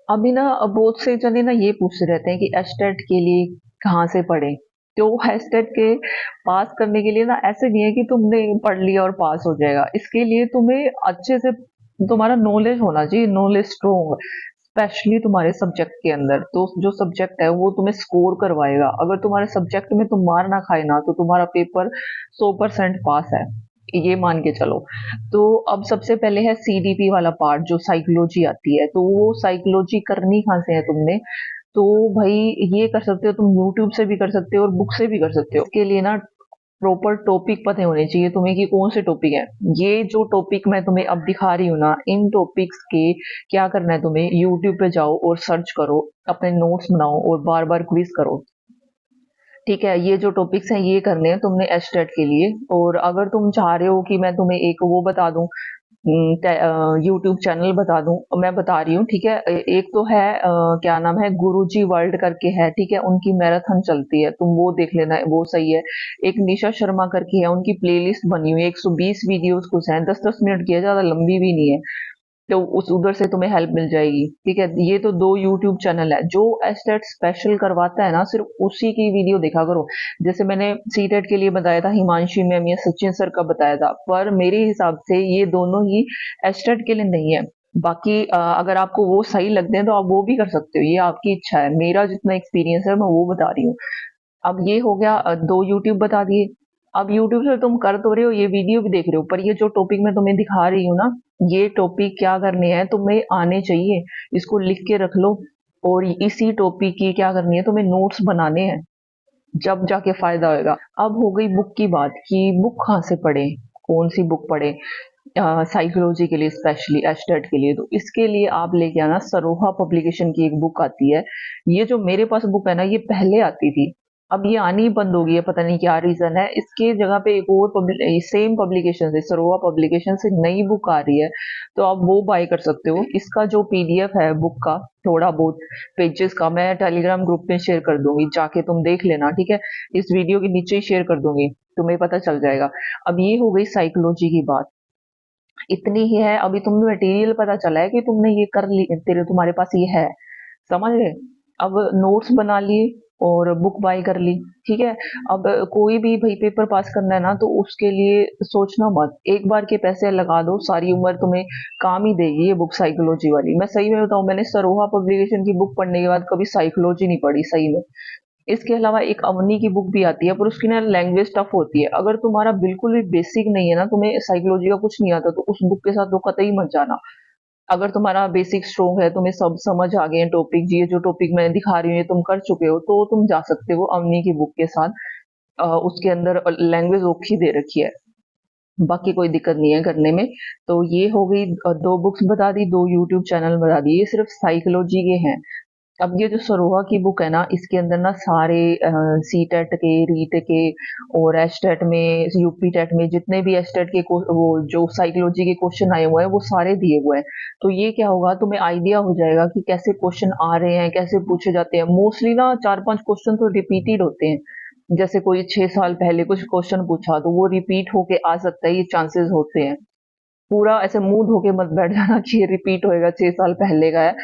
अभी ना बहुत से जने ना ये पूछते रहते हैं कि एस्टेट के लिए कहाँ से पढ़ें। तो एस्टेट के पास करने के लिए ना ऐसे नहीं है कि तुमने पढ़ लिया और पास हो जाएगा। इसके लिए तुम्हें अच्छे से तुम्हारा नॉलेज होना चाहिए, नॉलेज स्ट्रोंग, स्पेशली तुम्हारे सब्जेक्ट के अंदर। तो जो सब्जेक्ट है वो तुम्हें स्कोर करवाएगा। अगर तुम्हारे सब्जेक्ट में तुम मार ना खाए ना तो तुम्हारा पेपर 100% पास है, ये मान के चलो। तो अब सबसे पहले है सीडीपी वाला पार्ट, जो साइकोलॉजी आती है। तो वो साइकोलॉजी करनी कहाँ से है तुमने? तो भाई ये कर सकते हो तुम, यूट्यूब से भी कर सकते हो और बुक से भी कर सकते हो। इसके लिए ना प्रॉपर टॉपिक पता होने चाहिए तुम्हें कि कौन से टॉपिक है। ये जो टॉपिक मैं तुम्हें अब दिखा रही हूँ ना, इन टॉपिक्स के क्या करना है तुम्हें, यूट्यूब पे जाओ और सर्च करो, अपने नोट्स बनाओ और बार बार क्विज करो। ठीक है, ये जो टॉपिक्स हैं ये करने हैं तुमने एस्टेट के लिए। और अगर तुम चाह रहे हो कि मैं तुम्हें एक वो बता दूं, यूट्यूब चैनल बता दूं, मैं बता रही हूँ। ठीक है, एक तो है क्या नाम है, गुरुजी वर्ल्ड करके है। ठीक है, उनकी मैराथन चलती है, तुम वो देख लेना, वो सही है। एक निशा शर्मा करके है, उनकी प्लेलिस्ट बनी हुई है, 120 वीडियोस कुछ हैं, 10-10 मिनट की है, ज्यादा लंबी भी नहीं है। तो उस उधर से तुम्हें हेल्प मिल जाएगी। ठीक है, ये तो दो यूट्यूब चैनल है। जो एस्टेट स्पेशल करवाता है ना, सिर्फ उसी की वीडियो देखा करो। जैसे मैंने सीटेट के लिए बताया था, हिमांशी मैम या सचिन सर का बताया था, पर मेरे हिसाब से ये दोनों ही एस्टेट के लिए नहीं है। बाकी अगर आपको वो सही लगते हैं तो आप वो भी कर सकते हो, ये आपकी इच्छा है। मेरा जितना एक्सपीरियंस है मैं वो बता रही हूँ। अब ये हो गया, दो यूट्यूब बता दिए। अब यूट्यूब से तुम कर तो रहे हो, ये वीडियो भी देख रहे हो, पर ये जो टॉपिक मैं तुम्हें दिखा रही हूँ ना, ये टॉपिक क्या करने हैं तुम्हें आने चाहिए। इसको लिख के रख लो। और इसी टॉपिक की क्या करनी है, तुम्हें नोट्स बनाने हैं, जब जाके फायदा होएगा। अब हो गई बुक की बात कि बुक कहाँ से पढ़े, कौन सी बुक पढ़े साइकोलॉजी के लिए, स्पेशली एस्टेट के लिए। तो इसके लिए आप लेके आना, सरोहा पब्लिकेशन की एक बुक आती है। ये जो मेरे पास बुक है ना, ये पहले आती थी, अब ये आनी ही बंद हो गई है, पता नहीं क्या रीजन है। इसके जगह पे एक और सेम पब्लिकेशन से, सरोहा पब्लिकेशन से नई बुक आ रही है, तो आप वो बाय कर सकते हो। इसका जो पीडीएफ है बुक का, थोड़ा बहुत पेजेस का, मैं टेलीग्राम ग्रुप में शेयर कर दूंगी, जाके तुम देख लेना। ठीक है, इस वीडियो के नीचे ही शेयर कर दूंगी, तुम्हें पता चल जाएगा। अब ये हो गई साइकोलॉजी की बात, इतनी ही है। अभी तुम्हें मटेरियल पता चला है कि तुमने ये कर ली, तेरे तुम्हारे पास ये है, समझ गए। अब नोट्स बना लिए और बुक बाय कर ली। ठीक है, अब कोई भी भाई पेपर पास करना है ना, तो उसके लिए सोचना मत, एक बार के पैसे लगा दो, सारी उम्र तुम्हें काम ही देगी ये बुक साइकोलॉजी वाली। मैं सही में बताऊं, मैंने सरोहा पब्लिकेशन की बुक पढ़ने के बाद कभी साइकोलॉजी नहीं पढ़ी सही में। इसके अलावा एक अवनी की बुक भी आती है, पर उसकी ना लैंग्वेज टफ होती है। अगर तुम्हारा बिल्कुल भी बेसिक नहीं है ना, तुम्हें साइकोलॉजी का कुछ नहीं आता, तो उस बुक के साथ तो कतई मत जाना। अगर तुम्हारा बेसिक स्ट्रोंग है, तुम्हें सब समझ आ गए हैं टॉपिक, ये जो टॉपिक मैं दिखा रही हूँ ये तुम कर चुके हो, तो तुम जा सकते हो अवनी की बुक के साथ। उसके अंदर लैंग्वेज ओखी दे रखी है, बाकी कोई दिक्कत नहीं है करने में। तो ये हो गई, दो बुक्स बता दी, दो यूट्यूब चैनल बता दिए, ये सिर्फ साइकोलॉजी के हैं। अब ये जो सरोहा की बुक है ना, इसके अंदर ना सारे सी टेट के, रीट के और एच टेट में, यूपी टेट में जितने भी एच टेट के वो जो साइकोलॉजी के क्वेश्चन आए हुए हैं वो सारे दिए हुए हैं। तो ये क्या होगा, तुम्हें आइडिया हो जाएगा कि कैसे क्वेश्चन आ रहे हैं, कैसे पूछे जाते हैं। मोस्टली ना 4-5 क्वेश्चन तो रिपीटेड होते हैं। जैसे कोई 6 साल पहले कुछ क्वेश्चन पूछा तो वो रिपीट होके आ सकता है, ये चांसेस होते हैं। पूरा ऐसे मुंह धो के मत बैठ जाना कि ये रिपीट होएगा, 6 साल पहले का है।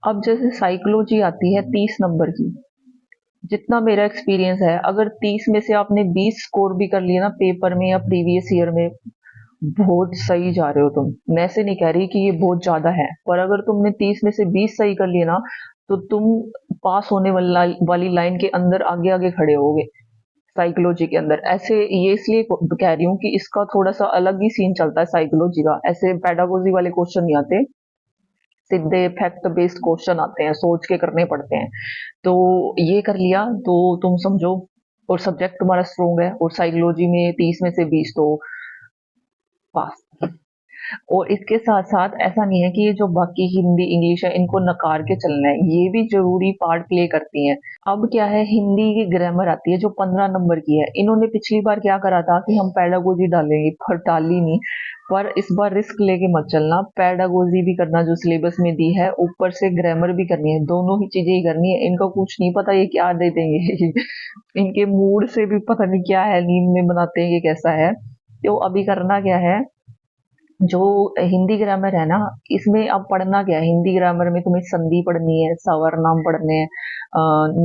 अब जैसे साइकोलॉजी आती है 30 नंबर की, जितना मेरा एक्सपीरियंस है, अगर 30 में से आपने 20 स्कोर भी कर लिया ना पेपर में या प्रीवियस ईयर में, बहुत सही जा रहे हो तुम। मैं ऐसे नहीं कह रही कि ये बहुत ज्यादा है, पर अगर तुमने 30 में से 20 सही कर लिए ना, तो तुम पास होने वाली लाइन के अंदर आगे आगे खड़े होगे साइकोलॉजी के अंदर। ऐसे ये इसलिए कह रही हूँ कि इसका थोड़ा सा अलग ही सीन चलता है साइकोलॉजी का, ऐसे पेडागोजी वाले क्वेश्चन नहीं आते, सीधे फैक्ट बेस्ड क्वेश्चन आते हैं, सोच के करने पड़ते हैं। तो ये कर लिया तो तुम समझो, और सब्जेक्ट तुम्हारा स्ट्रोंग है, और साइकोलॉजी में 30 में से 20 तो पास। और इसके साथ साथ ऐसा नहीं है कि ये जो बाकी हिंदी इंग्लिश है इनको नकार के चलना है, ये भी जरूरी पार्ट प्ले करती हैं। अब क्या है, हिंदी की ग्रामर आती है जो 15 नंबर की है। इन्होंने पिछली बार क्या करा था कि हम पैडागोजी डालेंगे, पर डाली नहीं। पर इस बार रिस्क लेके मत चलना, पैडागोजी भी करना जो सिलेबस में दी है, ऊपर से ग्रामर भी करनी है, दोनों ही चीजें ही करनी है। इनको कुछ नहीं पता ये क्या दे देंगे इनके मूड से भी पता नहीं क्या है, नींद में बनाते हैं ये कैसा है। तो अभी करना क्या है, जो हिंदी ग्रामर है ना, इसमें अब पढ़ना क्या है, हिंदी ग्रामर में तुम्हें संधि पढ़नी है, सवर्नाम पढ़ने हैं,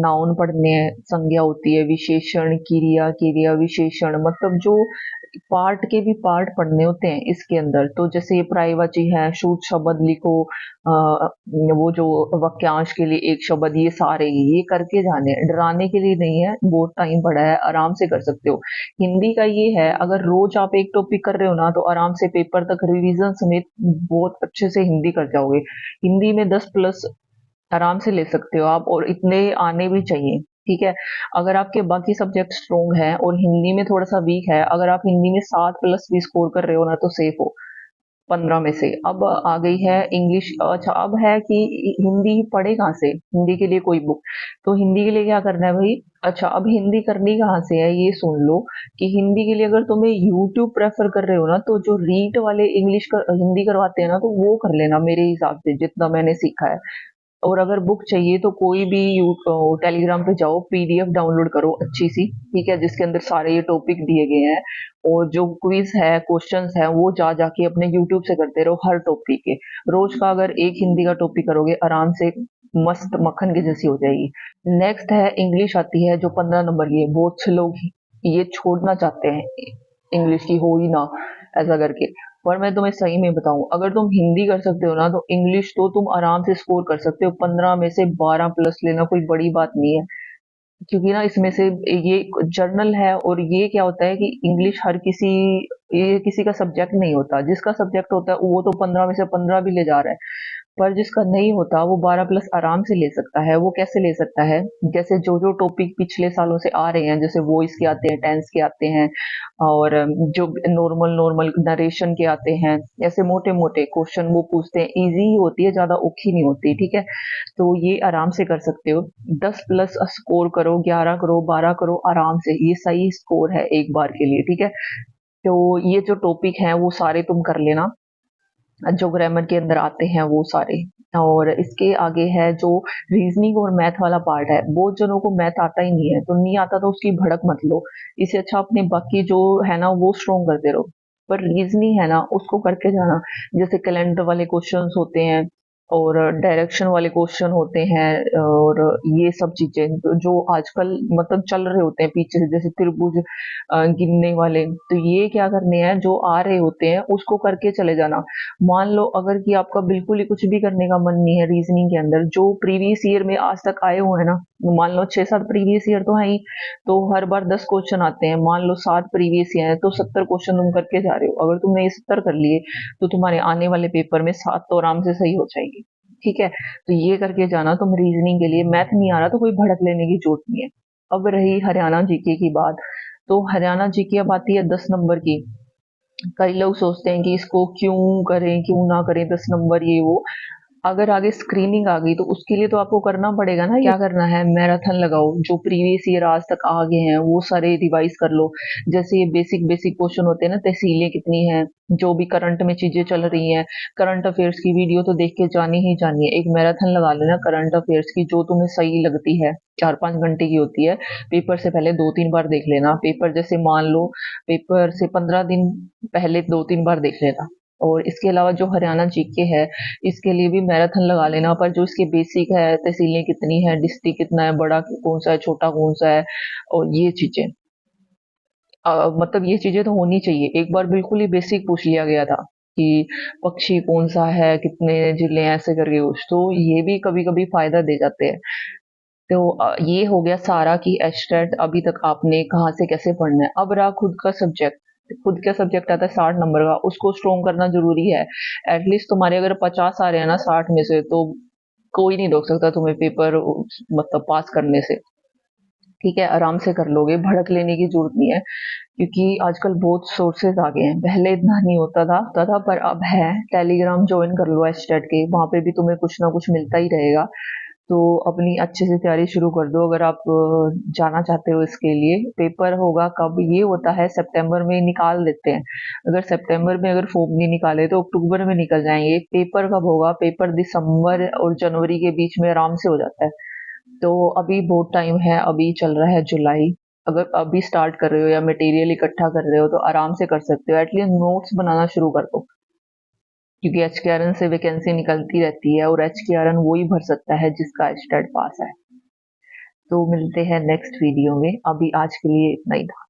नाउन पढ़ने हैं, संज्ञा होती है, विशेषण, क्रिया, क्रिया विशेषण, मतलब जो पार्ट के भी पार्ट पढ़ने होते हैं इसके अंदर। तो जैसे ये पर्यायवाची है, शूट शब्द लिखो, वो जो वाक्यांश के लिए एक शब्द, ये सारे ये करके जाने हैं, डराने के लिए नहीं है, बहुत टाइम पड़ा है, आराम से कर सकते हो। हिंदी का ये है, अगर रोज आप एक टॉपिक कर रहे हो ना तो आराम से पेपर तक रिवीजन समेत बहुत अच्छे से हिंदी कर जाओगे। हिंदी में 10 प्लस आराम से ले सकते हो आप, और इतने आने भी चाहिए। ठीक है, अगर आपके बाकी सब्जेक्ट स्ट्रोंग है और हिंदी में थोड़ा सा वीक है, अगर आप हिंदी में 7 प्लस भी स्कोर कर रहे हो ना तो सेफ हो 15 में से। अब आ गई है इंग्लिश। अच्छा, अब है कि हिंदी पढ़े कहाँ से, हिंदी के लिए कोई बुक। तो हिंदी के लिए क्या करना है भाई। अच्छा, अब हिंदी करनी कहाँ से है ये सुन लो, कि हिंदी के लिए अगर तुम्हें यूट्यूब प्रेफर कर रहे हो ना, तो जो रीट वाले इंग्लिश कर हिंदी करवाते हैं ना, तो वो कर लेना मेरे हिसाब से, जितना मैंने सीखा है। और अगर बुक चाहिए तो कोई भी टेलीग्राम पे जाओ, पीडीएफ डाउनलोड करो अच्छी सी, ठीक है, जिसके अंदर सारे ये टॉपिक दिए गए हैं। और जो क्विज है, क्वेश्चंस है, वो जा जाके अपने यूट्यूब से करते रहो हर टॉपिक के। रोज का अगर एक हिंदी का टॉपिक करोगे, आराम से मस्त मक्खन की जैसी हो जाएगी। नेक्स्ट है इंग्लिश आती है, जो 15 नंबर की है। बहुत से लोग ये छोड़ना चाहते हैं, इंग्लिश की हो ही ना, ऐसा करके। पर मैं तुम्हें सही में बताऊं, अगर तुम हिंदी कर सकते हो ना, तो इंग्लिश तो तुम आराम से स्कोर कर सकते हो। 15 में से 12 प्लस लेना कोई बड़ी बात नहीं है, क्योंकि ना इसमें से ये जर्नल है। और ये क्या होता है कि इंग्लिश हर किसी, ये किसी का सब्जेक्ट नहीं होता। जिसका सब्जेक्ट होता है वो तो 15 में से 15 भी ले जा रहा है, पर जिसका नहीं होता वो 12 प्लस आराम से ले सकता है। वो कैसे ले सकता है, जैसे जो जो टॉपिक पिछले सालों से आ रहे हैं, जैसे वॉइस के आते हैं, टेंस के आते हैं, और जो नॉर्मल नॉर्मल नरेशन के आते हैं, ऐसे मोटे मोटे क्वेश्चन वो पूछते हैं। इजी ही होती है, ज्यादा औखी नहीं होती, ठीक है। तो ये आराम से कर सकते हो। 10 प्लस स्कोर करो, 11 करो, 12 करो, आराम से, ये सही स्कोर है एक बार के लिए, ठीक है। तो ये जो टॉपिक हैं वो सारे तुम कर लेना, जो ग्रामर के अंदर आते हैं वो सारे। और इसके आगे है जो रीजनिंग और मैथ वाला पार्ट है। बहुत जनों को मैथ आता ही नहीं है, तो नहीं आता तो उसकी भड़क मत लो। इससे अच्छा अपने बाकी जो है ना वो स्ट्रोंग करते रहो, पर रीजनिंग है ना उसको करके जाना। जैसे कैलेंडर वाले क्वेश्चंस होते हैं, और डायरेक्शन वाले क्वेश्चन होते हैं, और ये सब चीजें जो आजकल मतलब चल रहे होते हैं पीछे से, जैसे त्रिभुज गिनने वाले। तो ये क्या करने हैं, जो आ रहे होते हैं उसको करके चले जाना। मान लो अगर कि आपका बिल्कुल ही कुछ भी करने का मन नहीं है रीजनिंग के अंदर, जो प्रीवियस ईयर में आज तक आए हुए हैं ना, मान लो 6-7 प्रीवियस ईयर तो है ही, तो हर बार 10 क्वेश्चन आते हैं। मान लो 7 प्रीवियस ईयर है तो 70 क्वेश्चन तुम करके जा रहे हो। अगर तुमने ये 70 कर लिए, तो तुम्हारे आने वाले पेपर में 7 तो आराम से सही हो जाएगी, ठीक है। तो ये करके जाना तुम रीजनिंग के लिए। मैथ नहीं आ रहा तो कोई भड़क लेने की जरूरत नहीं है। अब रही हरियाणा जीके की बात, तो हरियाणा जीके अब आती है 10 नंबर की। कई लोग सोचते हैं कि इसको क्यों करें, क्यों ना करें, 10 नंबर ये वो। अगर आगे स्क्रीनिंग आ गई तो उसके लिए तो आपको करना पड़ेगा ना। क्या करना है, मैराथन लगाओ, जो प्रीवियस ईयर आज तक आ गए हैं वो सारे रिवाइज कर लो। जैसे ये बेसिक बेसिक क्वेश्चन होते हैं ना, तहसीलें कितनी हैं, जो भी करंट में चीजें चल रही हैं, करंट अफेयर्स की वीडियो तो देख के जानी ही जानी है। एक मैराथन लगा लेना करंट अफेयर्स की, जो तुम्हें सही लगती है। 4-5 घंटे की होती है, पेपर से पहले 2-3 बार देख लेना। पेपर जैसे मान लो पेपर से 15 दिन पहले 2-3 बार देख लेना। और इसके अलावा जो हरियाणा जीके है, इसके लिए भी मैराथन लगा लेना। पर जो इसके बेसिक है, तहसीलें कितनी है, डिस्ट्रिक्ट कितना है, बड़ा कौन सा है, छोटा कौन सा है, और ये चीजें, मतलब ये चीजें तो होनी चाहिए। एक बार बिल्कुल ही बेसिक पूछ लिया गया था कि पक्षी कौन सा है, कितने जिले हैं, ऐसे करके कुछ। तो ये भी कभी कभी फायदा दे जाते हैं। तो ये हो गया सारा कि एस्टेट अभी तक आपने कहाँ से कैसे पढ़ना है। अब रहा खुद का सब्जेक्ट। खुद का सब्जेक्ट आता है 60 नंबर का, उसको स्ट्रॉन्ग करना जरूरी है। एटलीस्ट तुम्हारे अगर 50 आ रहे हैं ना 60 में से, तो कोई नहीं रोक सकता तुम्हें पेपर मतलब पास करने से, ठीक है। आराम से कर लोगे, भड़क लेने की जरूरत नहीं है, क्योंकि आजकल बहुत सोर्सेज आ गए हैं। पहले इतना नहीं होता था, पर अब है। टेलीग्राम ज्वाइन कर लो एस्टेट के, वहां पे भी तुम्हें कुछ ना कुछ मिलता ही रहेगा। तो अपनी अच्छे से तैयारी शुरू कर दो, अगर आप जाना चाहते हो इसके लिए। पेपर होगा कब, ये होता है सितंबर में निकाल देते हैं। अगर सितंबर में अगर फॉर्म नहीं निकाले तो अक्टूबर में निकल जाएंगे। पेपर कब होगा, पेपर दिसंबर और जनवरी के बीच में आराम से हो जाता है। तो अभी बहुत टाइम है, अभी चल रहा है जुलाई। अगर अभी स्टार्ट कर रहे हो या मटेरियल इकट्ठा कर रहे हो तो आराम से कर सकते हो। एटलीस्ट नोट्स बनाना शुरू कर दो। क्योंकि एचकेआरएन से वैकेंसी निकलती रहती है और एचकेआरएन वो ही भर सकता है जिसका एचटेट पास है। तो मिलते हैं नेक्स्ट वीडियो में, अभी आज के लिए इतना ही था।